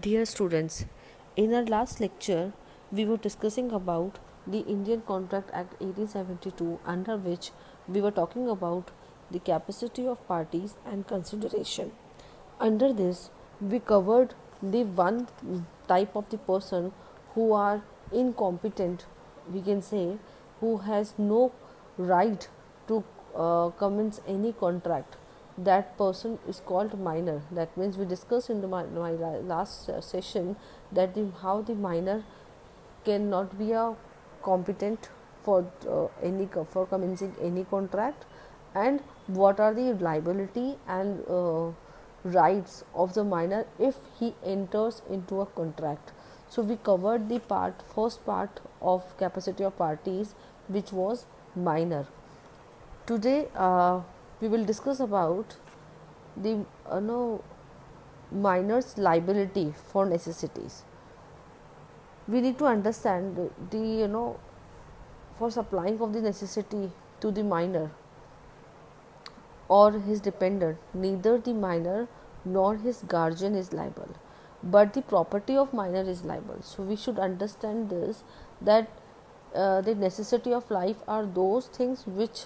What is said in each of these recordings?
Dear students, in our last lecture, we were discussing about the Indian Contract Act 1872, under which we were talking about the capacity of parties and consideration. Under this, we covered the one type of the person who are incompetent, we can say, who has no right to commence any contract. That person is called minor. That means we discussed in my last session that how the minor cannot be a competent for for commencing any contract, and what are the liability and rights of the minor if he enters into a contract. So we covered the first part of capacity of parties, which was minor. Today we will discuss about the minor's liability for necessities. We need to understand the for supplying of the necessity to the minor or his dependent, neither the minor nor his guardian is liable, but the property of minor is liable. So we should understand this, that the necessity of life are those things which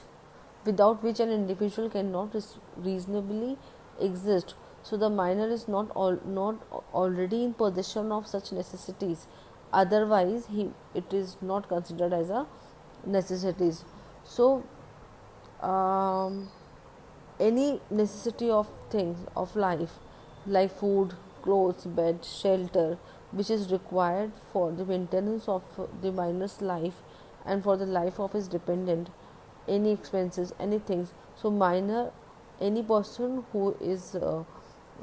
without which an individual cannot reasonably exist. So the minor is not already in possession of such necessities, otherwise it is not considered as a necessities. So um, any necessity of things of life like food, clothes, bed, shelter, which is required for the maintenance of the minor's life and for the life of his dependent, any expenses, anything. So minor, any person who is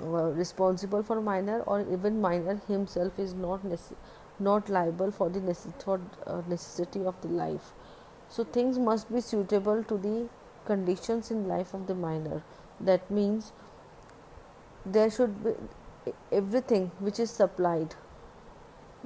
responsible for minor or even minor himself is not liable for the necessity of the life. So things must be suitable to the conditions in life of the minor. That means there should be everything which is supplied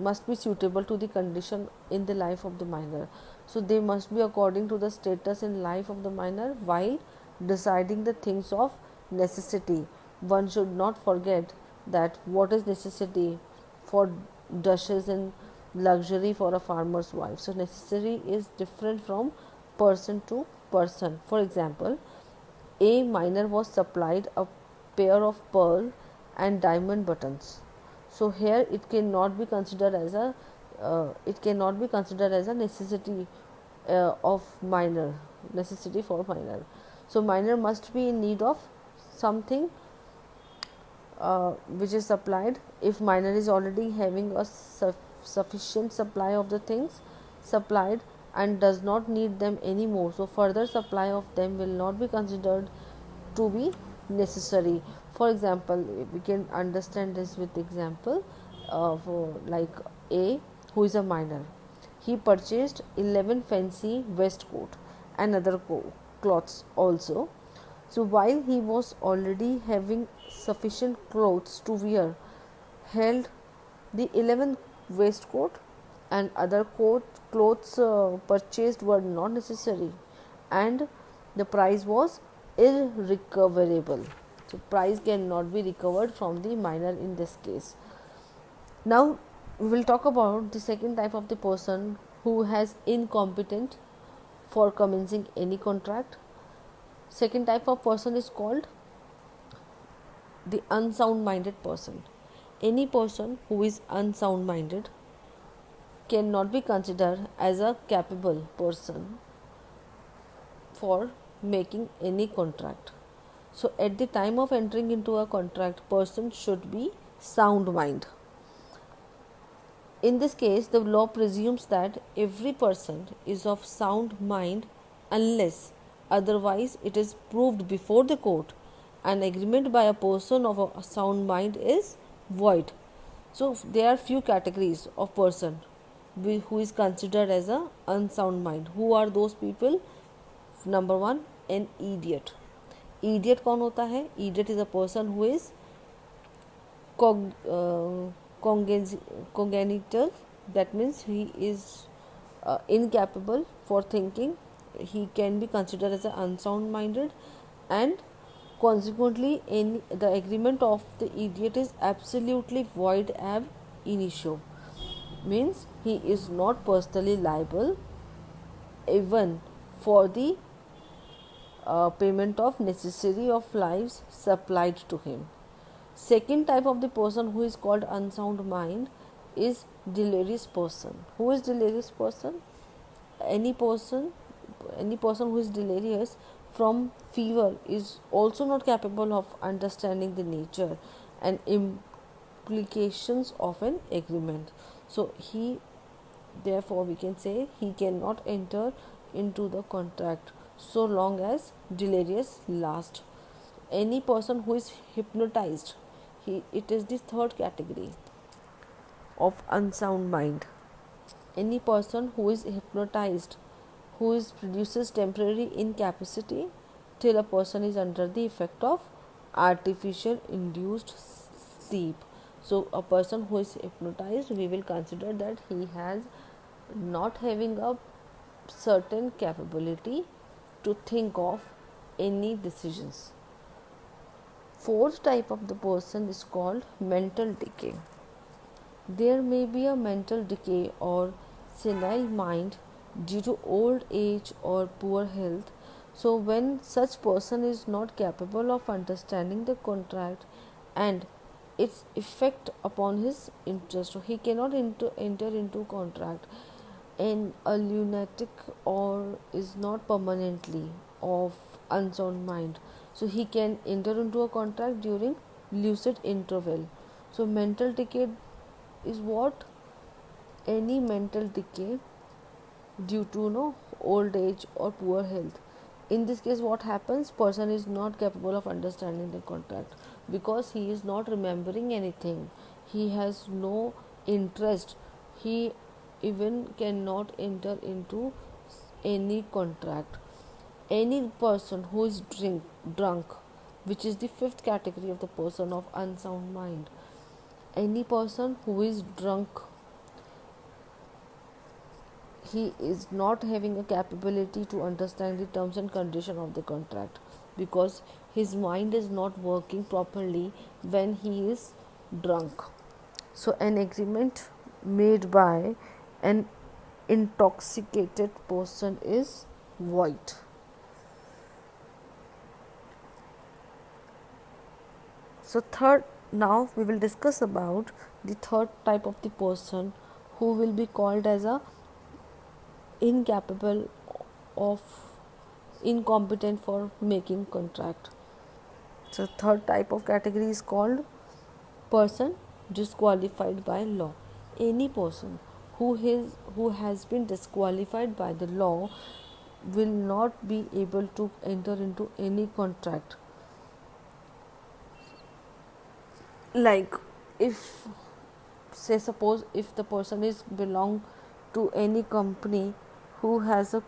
must be suitable to the condition in the life of the minor. So they must be according to the status in life of the minor while deciding the things of necessity. One should not forget that what is necessity for dishes and luxury for a farmer's wife. So necessary is different from person to person. For example, a minor was supplied a pair of pearl and diamond buttons. So here it cannot be considered as a necessity of minor necessity for minor. So minor must be in need of something which is supplied. If minor is already having a sufficient supply of the things supplied and does not need them anymore, so further supply of them will not be considered to be necessary. For example, we can understand this with example of like A, who is a minor. He purchased 11 fancy waistcoat and other clothes also. So while he was already having sufficient clothes to wear, held the 11th waistcoat and other clothes purchased were not necessary, and the price was irrecoverable. So price cannot be recovered from the minor in this case. Now we will talk about the second type of the person who has incompetent for commencing any contract. Second type of person is called the unsound minded person. Any person who is unsound minded cannot be considered as a capable person for making any contract. So at the time of entering into a contract, person should be sound mind. In this case, the law presumes that every person is of sound mind unless otherwise it is proved before the court an agreement by a person of a sound mind is void. So there are few categories of person who is considered as a unsound mind. Who are those people? Number one, an idiot. Idiot कौन होता है? Idiot is a person who is congenital. That means he is incapable for thinking. He can be considered as an unsound minded. And Consequently, the agreement of the idiot is absolutely void ab initio, means he is not personally liable even for the payment of necessary of lives supplied to him. Second type of the person who is called unsound mind is delirious person. Who is delirious person? Any person, any person who is delirious from fever is also not capable of understanding the nature and implications of an agreement. So he, therefore we can say he cannot enter into the contract so long as delirious lasts. Any person who is hypnotized, it is the third category of unsound mind. Any person who is hypnotized, who is produces temporary incapacity till a person is under the effect of artificial induced sleep. So a person who is hypnotized, we will consider that he has not having a certain capability to think of any decisions. Fourth type of the person is called mental decay. There may be a mental decay or senile mind due to old age or poor health. So when such person is not capable of understanding the contract and its effect upon his interest, so he cannot enter into contract, and a lunatic or is not permanently of unsound mind, so he can enter into a contract during lucid interval. So mental decay is what? Any mental decay due to old age or poor health. In this case, what happens? Person is not capable of understanding the contract because he is not remembering anything. He has no interest. He even cannot enter into any contract. Any person who is drunk, which is the fifth category of the person of unsound mind. Any person who is drunk, he is not having a capability to understand the terms and condition of the contract because his mind is not working properly when he is drunk. So an agreement made by an intoxicated person is void. So third, now we will discuss about the third type of the person who will be called as a incapable of incompetent for making contract. So third type of category is called person disqualified by law. Any person who has been disqualified by the law will not be able to enter into any contract. Like, if, say, suppose if the person is belong to any company who has a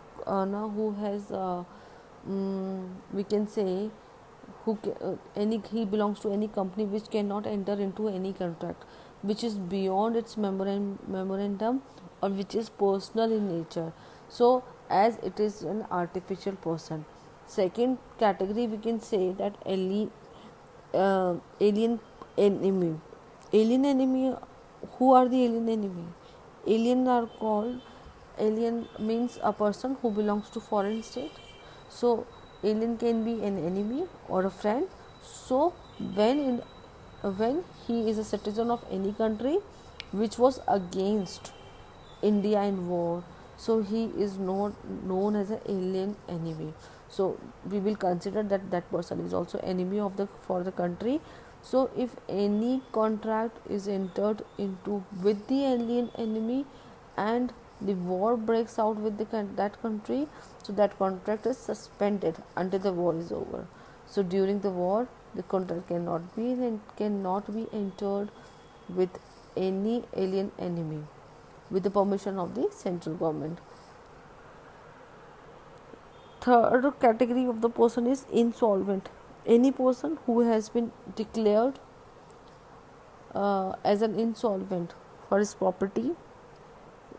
no, who has we can say any he belongs to any company which cannot enter into any contract which is beyond its memorandum or which is personal in nature, so as it is an artificial person. Second category, we can say that alien enemy. Alien enemy, who are the alien enemy? Alien are called, alien means a person who belongs to foreign state. So alien can be an enemy or a friend. So when he is a citizen of any country which was against India in war, so he is not known as an alien enemy. So we will consider that that person is also enemy of the for the country. So if any contract is entered into with the alien enemy and the war breaks out with that country, so that contract is suspended until the war is over. So during the war, the contract cannot be entered with any alien enemy with the permission of the central government. Third category of the person is insolvent. Any person who has been declared as an insolvent for his property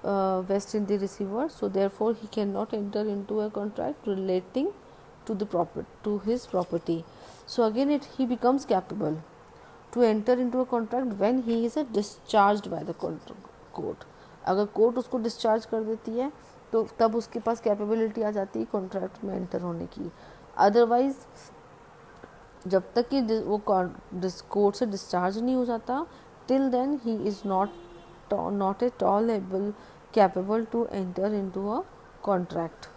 vest in the receiver, so therefore he cannot enter into a contract relating to the to his property. So again he becomes capable to enter into a contract when he is discharged by the court. अगर court उसको discharge कर देती है तो तब उसके पास capability आ जाती है कॉन्ट्रैक्ट में एंटर होने की. अदरवाइज जब तक कि वो कोर्ट से डिस्चार्ज नहीं हो जाता, till then he is not at all capable to enter into a contract.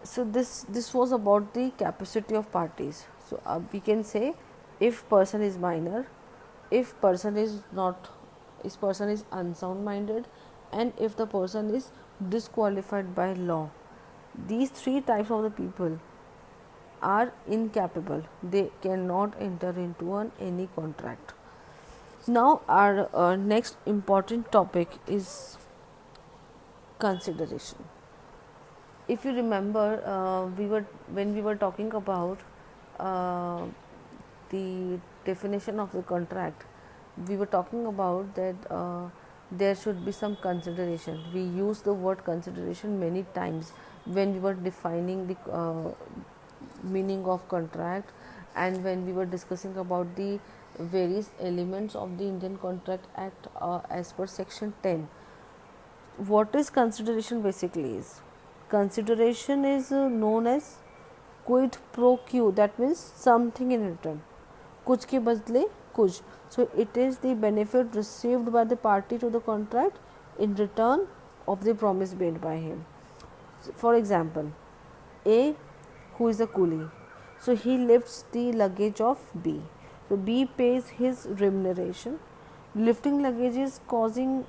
So this was about the capacity of parties. So we can say if person is minor, if person is not, if person is unsound minded, and if the person is disqualified by law. These three types of the people are incapable. They cannot enter into any contract. Now our next important topic is consideration. If you remember, when we were talking about uh, the definition of the contract, we were talking about that there should be some consideration. We use the word consideration many times when we were defining the meaning of contract, and when we were discussing about the various elements of the Indian Contract Act as per section 10. What is consideration basically is? Consideration is known as quid pro quo, that means something in return, कुछ के बदले कुछ. So it is the benefit received by the party to the contract in return of the promise made by him. For example, A, who is a coolie, so he lifts the luggage of B. So B pays his remuneration. Lifting luggage is causing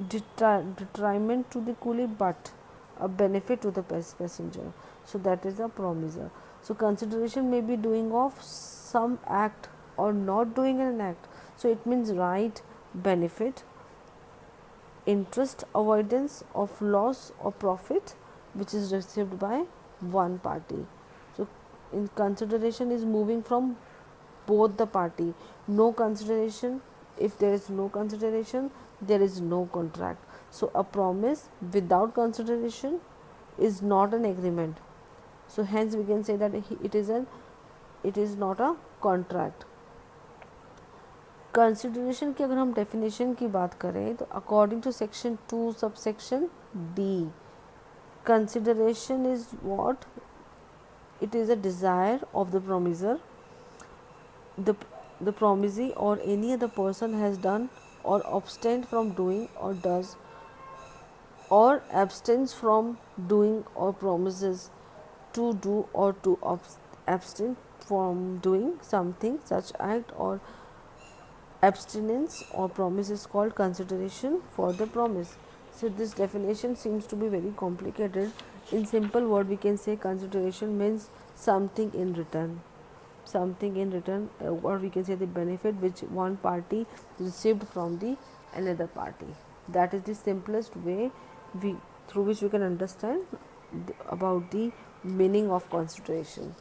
detriment to the coolie but a benefit to the passenger. So that is a promisor. So consideration may be doing of some act or not doing an act. So it means right, benefit, interest, avoidance of loss or profit which is received by one party. So in consideration is moving from both the party. No consideration. If there is no consideration, there is no contract. So a promise without consideration is not an agreement. So hence we can say that it is not a contract. Consideration की अगर हम definition की बात करें तो according to section 2 subsection D, consideration is what? It is a desire of the promiser, the promisee or any other person has done or abstained from doing or does or abstains from doing or promises to do or to abstain from doing something, such act or abstinence or promise is called consideration for the promise. So this definition seems to be very complicated. In simple word we can say consideration means something in return, or we can say the benefit which one party received from the another party. That is the simplest way through which we can understand about the meaning of consideration.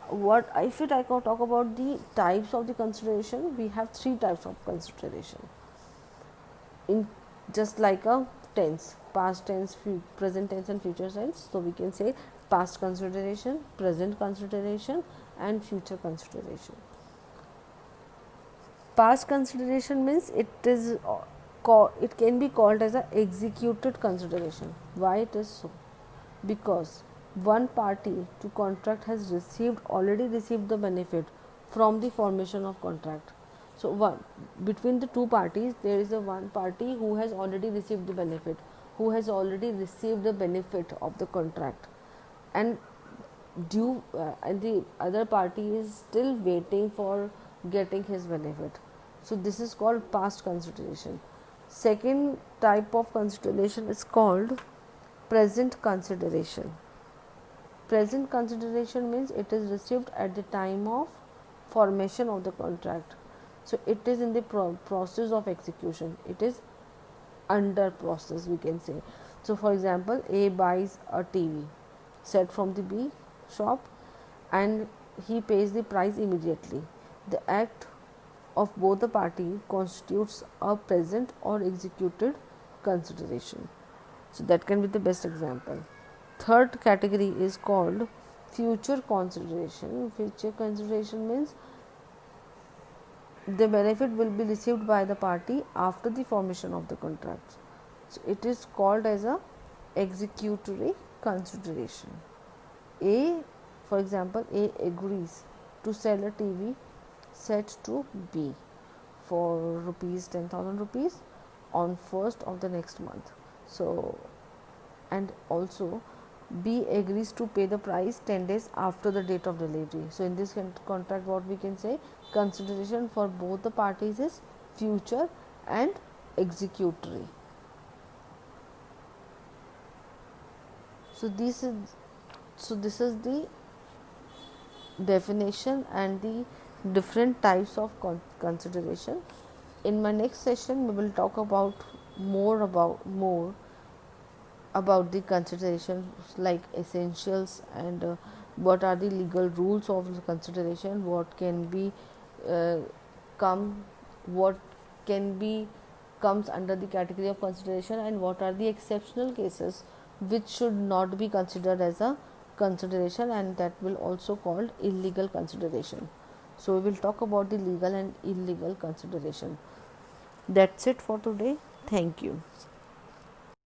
What if I talk about the types of the consideration, we have three types of consideration. In just like a tense, past tense, present tense and future tense. So we can say past consideration, present consideration and future consideration. Past consideration means it can be called as a executed consideration. Why it is so? Because one party to contract has already received the benefit from the formation of contract. So between the two parties there is a one party who has already received the benefit, who has already received the benefit of the contract, and and the other party is still waiting for getting his benefit. So this is called past consideration. Second type of consideration is called present consideration. Present consideration means it is received at the time of formation of the contract. So it is in the process of execution. It is under process, we can say. So for example, A buys a TV set from the B shop and he pays the price immediately. The act of both the party constitutes a present or executed consideration. So that can be the best example. Third category is called future consideration. Future consideration means the benefit will be received by the party after the formation of the contract. So it is called as a executory consideration. A, for example, A agrees to sell a TV set to B for rupees 10,000 rupees on first of the next month. So, and also B agrees to pay the price 10 days after the date of delivery. So in this contract, what we can say, consideration for both the parties is future and executory. So this is the definition and the different types of consideration. In my next session, we will talk about more about the considerations like essentials and what are the legal rules of the consideration, what can be come what can be comes under the category of consideration, and what are the exceptional cases which should not be considered as a consideration, and that will also called illegal consideration. So we will talk about the legal and illegal consideration. That's it for today. Thank you.